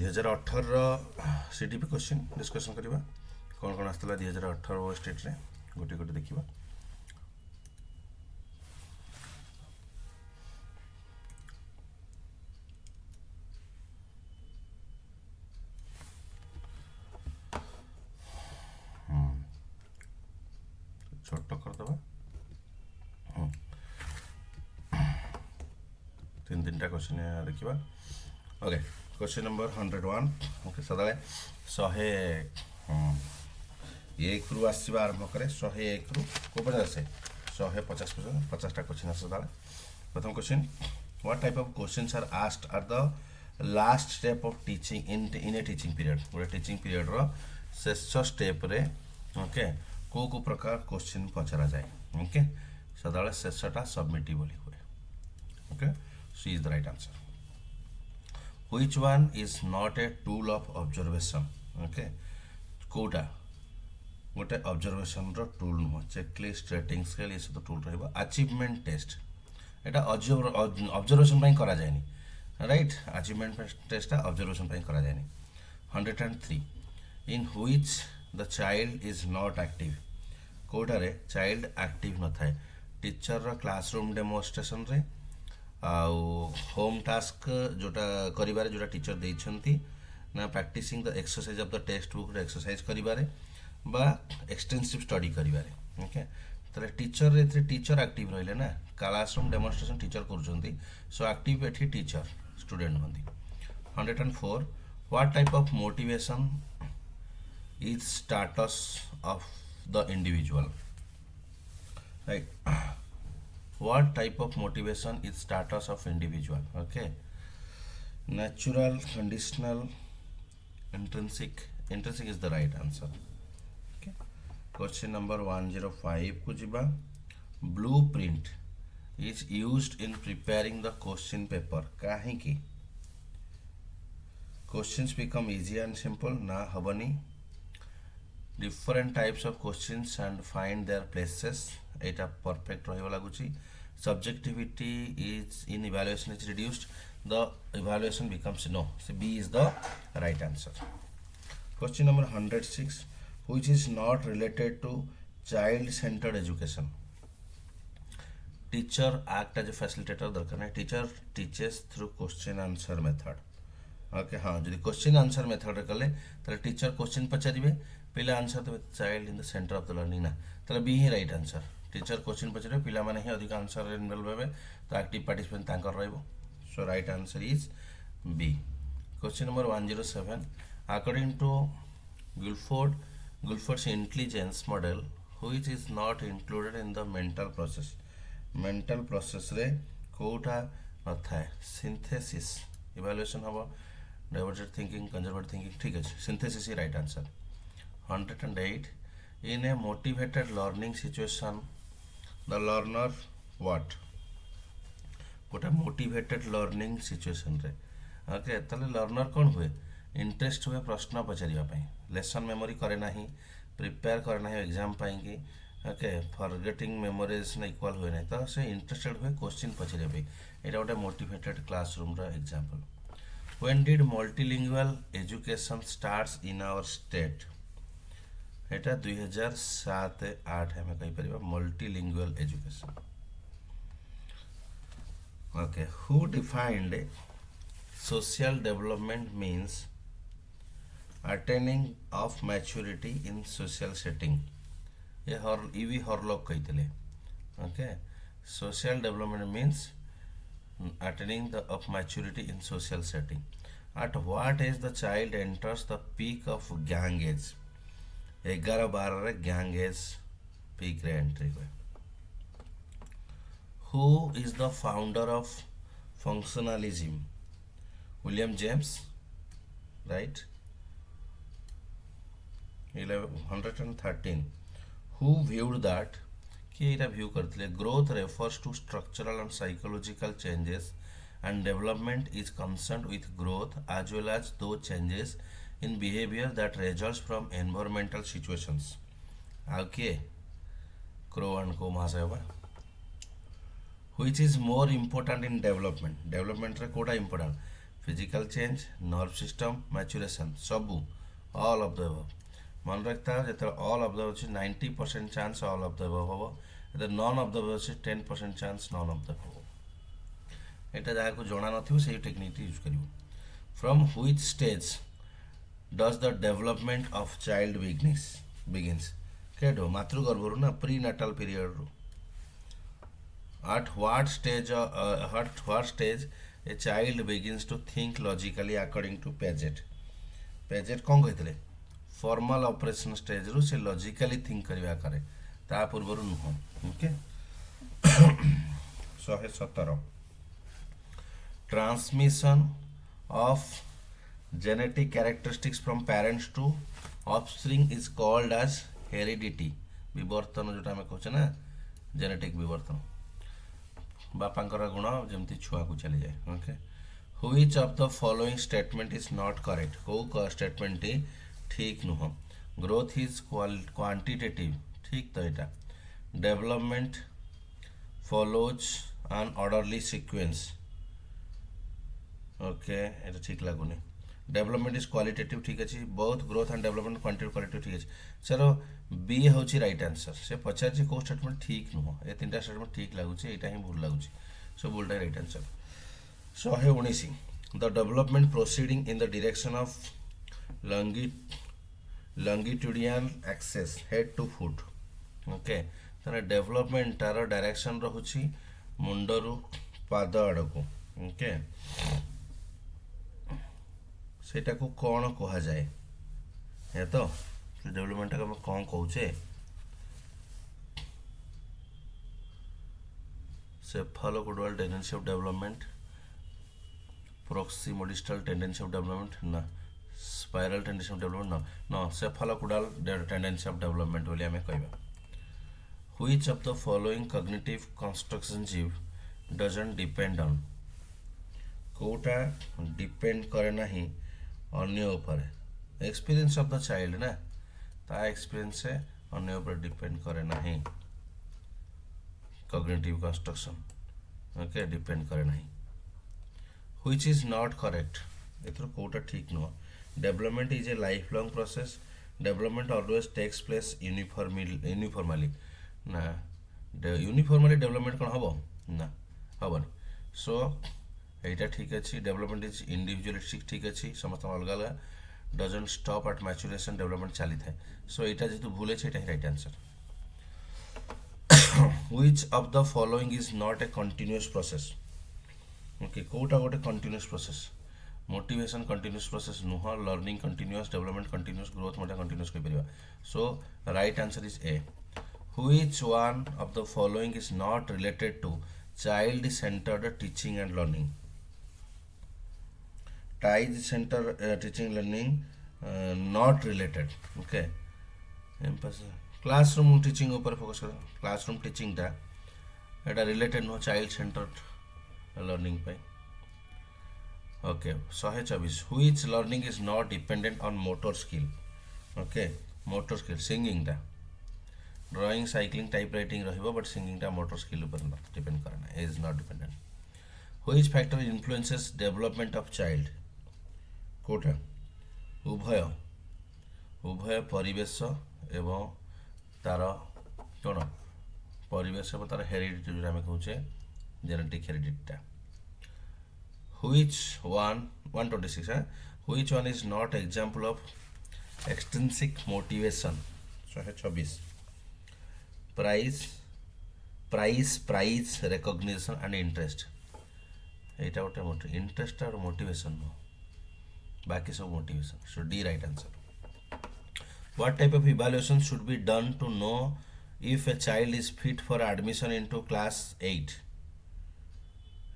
2018 CDP question discussion करवा कौन कौन आसला 2018 OSSTET रे गोटे गोटे देखा। छोट करदे तीन टा क्वेश्चन देखा। ओके क्वेश्चन नंबर 101 ओके सदा 101 रु आसवा आरंभ कै 101 रु को पर्यंत आसे 150 पर्यंत 50 टा क्वेश्चन आसे। प्रथम question what type of questions are asked at the last step of teaching in a teaching period. गोटे टीचिंग पीरियड रो शेष स्टेप रे ओके को प्रकार क्वेश्चन पचरा जाए। ओके सदा शेषटा सबमिटिव बोली हुए। Okay C is the right answer. Which one is not a tool of observation? Okay कोटा गोटे ऑब्जर्वेशन रो टूल नुह चेकलिस्ट रेटिंग स्केल ये सब टूल रहिबा। अचीवमेंट टेस्ट एटा ऑब्जर्वेशन पई करा जायनी राइट। अचीवमेंट टेस्ट ऑब्जर्वेशन पई करा जायनी। 103 in which the child is not active कोटा रे चाइल्ड एक्टिव न थाए। टीचर रो क्लासरूम डेमोन्स्ट्रेशन रे आउ होम टास्क जोटा करिबारे जोटा टीचर देइछंती ना practising the exercise of the text book रे एक्सरसाइज करिबारे बा एक्सटेंसिव स्टडी करिबारे। ओके तले टीचर रे टीचर एक्टिव रहिले ना क्लासरूम डेमोन्स्ट्रेशन टीचर करूछंती सो एक्टिव एठी टीचर स्टूडेंट होंदी। 104 what type of motivation is status of the individual right. What type of motivation is status of individual? Okay, natural, conditional, intrinsic. Intrinsic is the right answer. Okay, question number 105 को जिबा। Blueprint is used in preparing the question paper काहे की questions become easy and simple ना हबनी। Different types of questions and find their places Etah perfect रहिबा लागुची। Subjectivity is in evaluation is reduced, the evaluation becomes no. So B is the right answer. Question number 106 which is not related to child centered education. Teacher act as a facilitator दरकार नहीं। Teacher teaches through question answer method. Okay हाँ जदि question answer method रे कले ताले teacher question पचारिबे पिला answer देबे child in the centre of the learning ना ताले बी ही राइट आंसर। टीचर क्वेश्चन पचारिबे पिला माने ही अधिक आंसर रे इन्वॉल्व हेबे तो एक्टिव पार्टिसिपेंट तांकर रहइबो। So right answer is B. Question number 107 according to Guilford's intelligence model which is not included in the mental process रे कोटा न थाए। सिंथेसिस इवैल्यूएशन हबो डाइवर्जेंट थिंकिंग कंजर्वेटिव थिंकिंग ठीक है सिंथेसिस ही right answer. 108 in a motivated learning situation the learner what गोटे motivated learning situation रे ओके ताले लर्नर कौन हुए इंटरेस्ट हुए प्रश्न पचारिबा पई लेसन मेमोरी करे नाही प्रिपेयर करे नाही एग्जाम पाएंगे ओके फॉरगेटिंग मेमोरीज ना इक्वल हुए नहीं तो से इंटरेस्टेड हुए क्वेश्चन पचारिबा पई एटा गोटे मोटिवेटेड क्लासरूम रा example. When did multilingual education starts in our state? एटा 2007-8 हमें कही परिबा multilingual education. Okay, who defined social development means attaining of maturity in social setting? ये भी हर लोग कहते। Okay, social development means attaining of maturity in social setting. At what age the child enters the peak of gang age? 11-12 रे gang age peak रे entry हुए। Who is the founder of functionalism? William James, right? 113 who viewed that कि एटा view करथिले growth refers to structural and psychological changes and development is concerned with growth as well as though changes in behaviour that results from environmental situations. आउ के Crow and को महाशय बा which is more important in development रे कोटा important physical change, nerve system maturation, सबू all of the above. मन रखता है जो ऑल ऑफ द अच्छी 90% chance all of the above हम, जो नॉन ऑफ द अबव अच्छी 10% chance none of the above. यहाँ जहाँ को जना न से टेक्निक यूज कर। From which stage does the development of child begins केठो मातृगर्भरू ना प्री नाटाल पीरियड रू। At what stage a child begins to think logically according to Paget? Paget कौन कहते फॉर्मल ऑपरेशन स्टेज रु से लॉजिकली थिंक करवा करे ता पूर्व नुह। Okay 117 transmission of genetic characteristics from parents to offspring is called as heredity. विवर्तन जोटा आम कहचे ना जेनेटिक विवर्तन, बापांकर गुण जमती छुआ को चली जाए। Okay which of the following statement is not correct, को स्टेटमेंट टी ठीक नुह। ग्रोथ इज क्वांटिटेटिव, ठीक तो यहाँ। Development follows an orderly sequence, okay ये ठीक लगुनि। डेवलपमेंट इज क्वालिटेटिव, ठीक अच्छे। Both growth and development quantity quality ठीक अच्छे। सर बी हूँ रईट आंसर। से पचार कौ स्टेटमेंट ठीक नुह, ये 3टा स्टेटमेंट ठीक लगुच, यहाँ ही भूल लगुच। सो भूलटा right answer. 119 the development proceeding in the direction of longitudinal axis head to foot. Okay तार डेवलपमेंट तार डायरेक्शन रोचे मुंडरू पाद आड़क। ओके सेटा को कौन कह जाए है तो डेवलपमेंट को कौन कहे cephalocaudal tendency of development, proximodistal tendency of development ना, स्पाइरल टेंडेंसी ऑफ डेवलपमेंट ना सेफालोकोडल टेंडेंसी ऑफ डेवलपमेंट बोली आमे कहबा। Which of the following cognitive constructionship doesn't depend on, कोटा डिपेंड करे नहीं अन्य ऊपर। एक्सपीरियंस ऑफ द चाइल्ड ना ता एक्सपीरियंस से अन्य ऊपर डिपेंड करे नहीं। कॉग्निटिव कंस्ट्रक्शन ओके डिपेंड करे नहीं। व्हिच इज नॉट करेक्ट, एथर कोटा ठीक नुह। Development is a life long process, development always takes place uniformly ना, यूनिफॉर्मली डेवलपमेंट कौन हम ना हेनी। सो यहाँ ठीक अच्छे। डेवलपमेंट इज इंडिविजुअलिस्टिक, ठीक अच्छे, समस्त अलग अलग। Doesn't stop at maturation, development चली थाए। सो यहाँ जेहतु भूल है ये right answer. Which of the following is not a continuous process, okay कोटा गोटे continuous process. Motivation continuous process नुह, learning continuous, development continuous, growth मत कंटिन्यूअस कह। So right answer is A. Which one of the following is not related to child centred teaching and learning. टाइज centre teaching learning not related. Okay classroom teaching ऊपर focus कर। Classroom teaching टा एटा related नुह child centered learning पे। Okay 124 which learning is not dependent on motor skill. Okay motor skill singing टा, drawing cycling type writing रहिबो but singing टा motor skill ऊपर डिपेंड करे ना, is not dependent. Which factor influences development of child, कोटा उभय उभय परिवेश एवं तार कौन परिवेश एवं तार हेरिडिटी जो आम कहे जेनेटिक हेरिडिटीटा। Which one 126 which one is not example of extrinsic motivation. 126 prize recognition and interest, यहाँ गोटे इंटरेस्ट और मोटिवेशन नुह, बाकी सब motivation. So D right answer. What type of evaluation should be done to know if a child is fit for admission into class 8,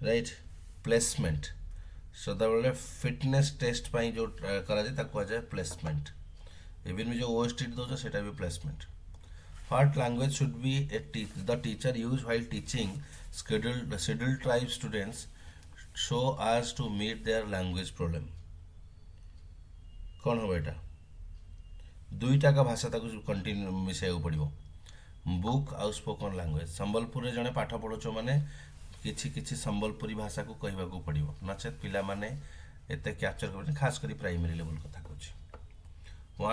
right placement. सदाबले fitness test पाई जो करा जाए ताको कहा प्लेसमेंट। इवन में जो OSTET दो सेटा भी placement. What language should be the teacher use while teaching scheduled tribe students so as to meet their language problem. कौन हम यहाँ दुईटा का भाषा ताको कंटिन्यू मिसाइक पड़ो, बुक आउ स्पोकन लैंग्वेज। संबलपुर जड़े पाठ पढ़ुच मैंने किछि किछि संबलपुरी भाषा को कहवाक पड़ो, नचेत पिला माने एते कैप्चर कर खास करी प्राइमरी लेवल कथा कहूँ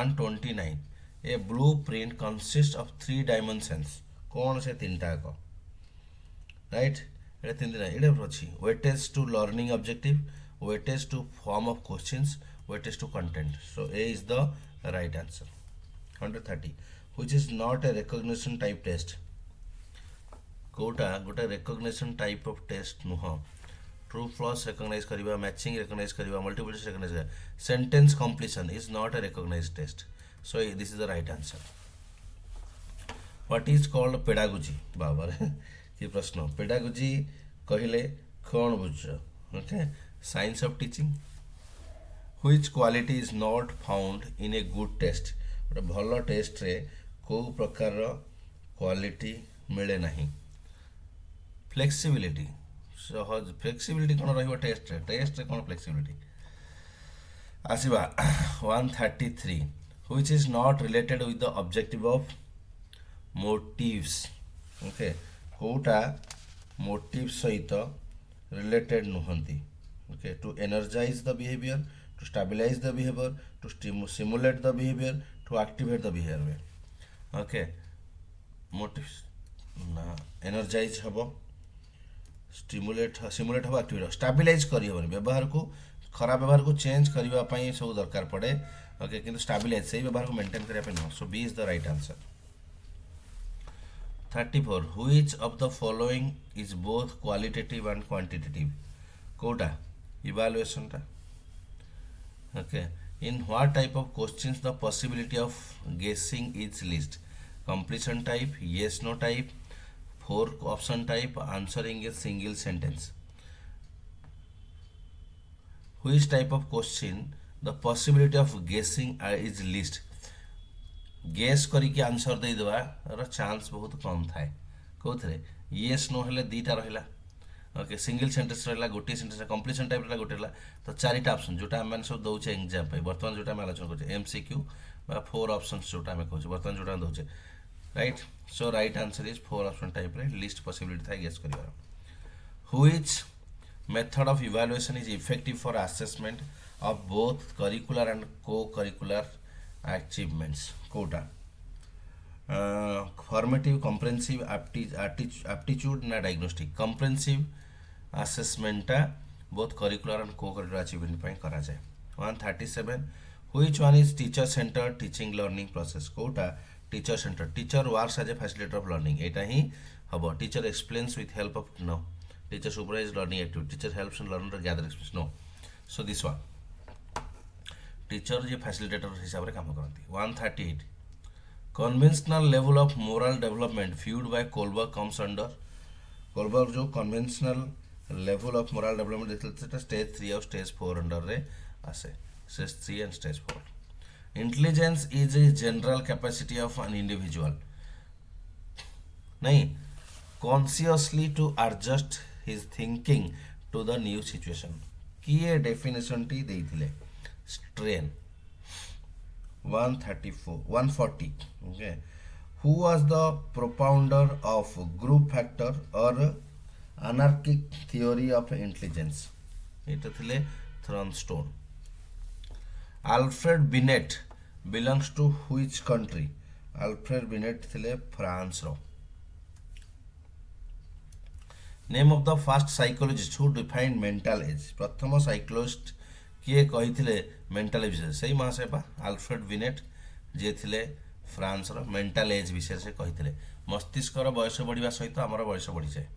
129 a blueprint consist of 3 dimensions कौन से तीनटा को राइट ये तीन दिन ये अच्छी weightage to learning objective weightage to form of questions weightage to content so A is the right answer 130 which is not a recognition type test कोटा गोटे रिकॉग्निशन टाइप ऑफ टेस्ट नुह ट्रू फ्लॉस रिकॉग्नाइज करिबा matching recognize करिबा multiple choice recognize करिबा sentence completion is not a recognized test so this is the right answer what is called pedagogy बाबा रे कि प्रश्न पेडागोजी कहले कौन बुझ okay science of teaching which quality is not found in a good test गोटे भल test रे को प्रकार क्वालिटी मिले नहीं फ्लेक्सिबिलिटी सहज फ्लेक्सिबिलिटी कौन रहिबो टेस्ट रे कौन फ्लेक्सिबिलिटी आसीबा 133 which is not related with the objective of motives okay कोटा मोटिव सहित रिलेटेड नुहंती okay to energize the behaviour to stabilize the behaviour to simulate the behaviour to activate the behaviour okay motive ना energize हबो stimulate simulate हबो activate stabilize करी हबो व्यवहार को खराब व्यवहार को चेंज करबा पई सब दरकार पड़े ओके किंतु स्टेबलाइज सही व्यवहार को मेंटेन करिया पे न so B is the right answer 34 which of the following is both qualitative and quantitative कोटा evaluation टा okay in what type of questions the possibility of guessing is least completion type yes no type 4 option type answering a single sentence which type of question the possibility of guessing is least guess करिके answer दे देवा chance बहुत कम थाए कौन yes no हेले दीटा रहा okay single sentence रहा गोटे सेंटेंस कंप्लीशन टाइप रहा गोटे तो चारिटा ऑप्शन जोटा आम सब दौचे एग्जाम पे बर्तमान जोटा आलोचना कर एमसीक्यू बा 4 ऑप्शंस जोटा आम कहूँ बर्तमान जोटा दौचे right so right answer is 4 option type रे लिस्ट पॉसिबिलिटी था गेस करिवार which method of evaluation is effective for assessment of both curricular and co curricular achievements कोटा फॉर्मेटिव कम्प्रेहेंसिव एप्टीट्यूड ना डायग्नोस्टिक कम्प्रेहेंसिव असेसमेंटा both curricular and co curricular achievement पई करा जाय 137 which one is teacher centre teaching learning process कोटा teacher centre teacher works as a facilitator of learning एटा ही हबो teacher explains with help of नो teacher supervise learning activity teacher helps in learner gather experience नो so this one teacher जे facilitator हिसाब से काम करती 138 conventional level of moral development viewed by Kohlberg comes under Kohlberg जो conventional level of moral development देखते stage 3 और stage 4 under रे आसे stage 3 and stage 4 intelligence is a general capacity of an individual नहीं consciously to adjust his thinking to the new situation किए definition टी देइथिले strain 140 okay who was the propounder of group factor or anarchic theory of intelligence eta thile Thornstone Alfred Binet belongs to which country Alfred Binet thile France ro name of the first psychologist who defined mental age प्रथम psychologist किए कही mental विषय से ही महाशय पा Alfred विनेट जे थिले France रो mental as विषय से कही मस्तिष्क बयस बढ़िया सहित आमर बयस बढ़ी जाए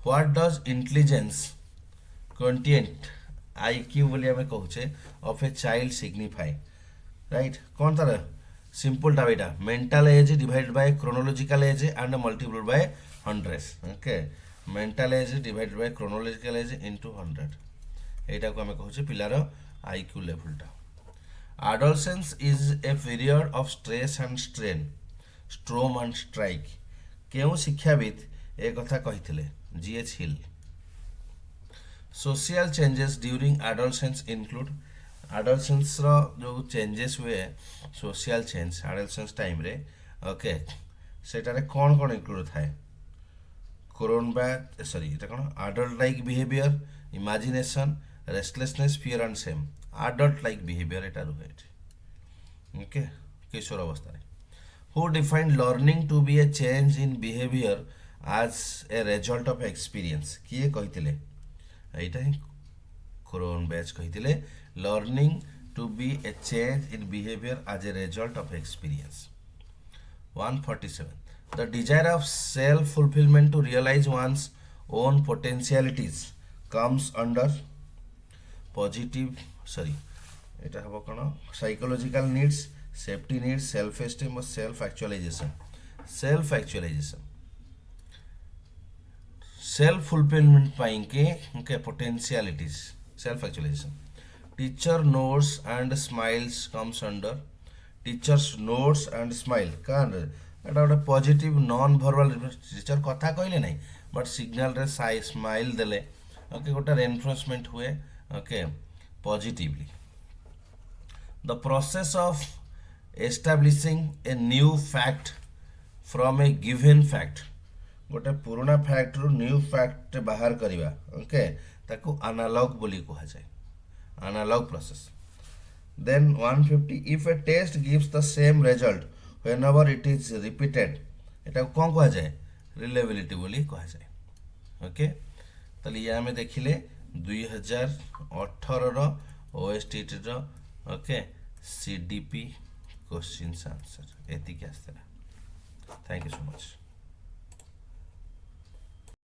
what does intelligence content IQ बोली आम कहूचे of a child signify right कौन तार सिंपल टा बेटा mental age divided by chronological age and multiplied by 100 okay mental age divided by chronological age into 100 एटा को हमें कहूचे पिलार आईक्यू लेवलटा adolescence is a period of stress and strain storm and strike केउ शिक्षाविद ए कथा कहिथिले G H Hill social changes during adolescence include adolescence रो जो चेंजेस हुए सोशल चेंज एडोलसेंस टाइम रे ओके सेटारे कोन कोन इंक्लूड थाए कोरोन बा सॉरी एटा कोन adult like behaviour imagination restlessness fear and same adult like behaviour एटा रुहे ओके किशोर अवस्था who define learning to be a change in behaviour as a result of experience किए कहिथिले एटा ही क्रोन बैच कहिथिले learning to be a change in behaviour as a result of experience 147 the desire of self fulfillment to realize one's own potentialities comes under positive sorry এটা হবো কোন psychological needs safety needs self esteem or self actualization self fulfillment पाइंके उनके potentialities self actualization teacher notes and smiles comes under teachers notes and smile कान एटा गोटे positive non verbal teacher कथा कहले नहीं but signal रे साइ smile देले okay गोटे reinforcement हुए okay positively the process of establishing a new fact from A given fact गोटे पुराना फैक्ट रु न्यू फैक्ट बाहर करिवा ओके ताकू एनालॉग बोली कहा जाए analog process then 150 if a test gives the same result whenever it is repeated एटा कौन कहा जाए रिलेबिलिटी बोली कहा जाए ओके ताले ये हमें देखिले 2018 रो OSTET रो ओके CDP क्वेश्चंस आंसर एति के आस्तरा थैंक यू सो मच